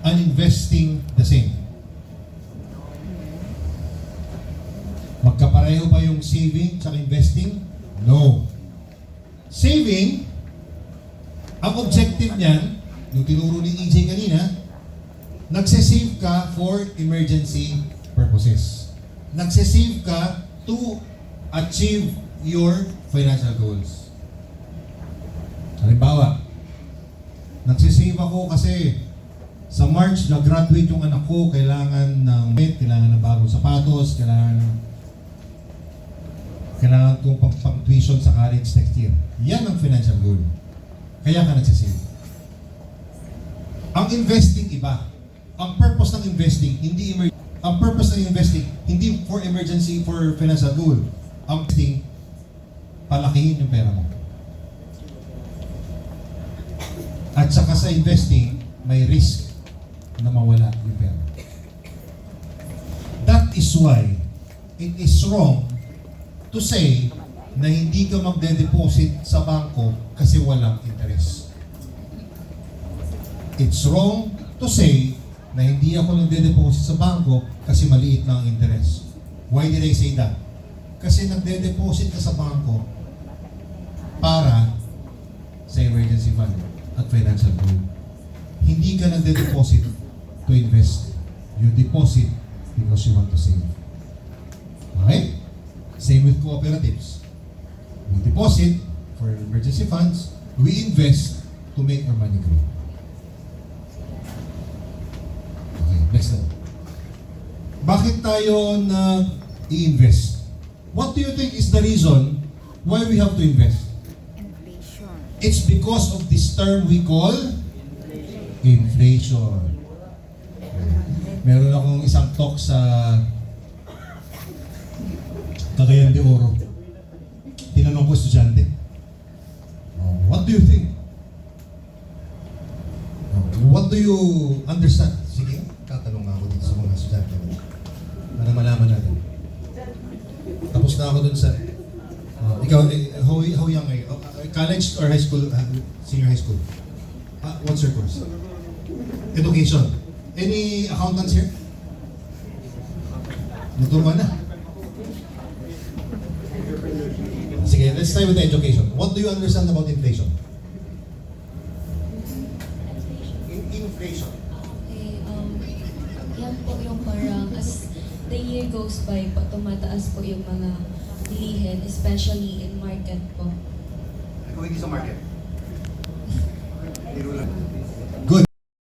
and investing the same? Magkapareho ba yung saving at investing? No. Saving, ang objective niyan, yung tinuro ni EJ kanina, nagsasave ka for emergency purposes. Nagsasave ka to achieve your financial goals. Halimbawa, nagsasave ako kasi sa March, nag-graduate yung anak ko, kailangan ng bagong sapatos, kailangan kong pang-tuition sa college next year. Yan ang financial goal. Kaya ka nagsasave. Ang investing iba. Ang purpose ng investing, hindi for emergency, for financial goal. Ang investing, palakihin yung pera mo. At saka sa investing, may risk na mawala yung pera. That is why it is wrong to say na hindi ka magde-deposit sa bangko kasi walang interest. It's wrong to say na hindi ako nagde-deposit sa bangko kasi maliit na ang interest. Why did I say that? Kasi nagde-deposit ka sa bangko para sa emergency fund at financial goal. Hindi ka nagde-deposit to invest. You deposit because you want to save. Okay? Same with cooperatives. We deposit for emergency funds. We invest to make our money grow. Okay, next na. Bakit tayo i-invest? What do you think is the reason why we have to invest? Inflation. It's because of this term we call inflation. Meron akong isang talk sa Cagayan de Oro. Tinanong ko estudyante, what do you think? What do you understand? Sige, tatanong ako dito sa mga estudyante para malaman natin. Tapos na ako dun sa ikaw, how young are you? College or high school? Senior high school? What's your course? Education. Any accountants here? Naturuan na. Sige, let's start with the education. What do you understand about inflation? Inflation. Okay, yan po yung parang as the year goes by po, tumataas po yung mga bilihin, especially in market po. Kung hindi sa market. Biro lang.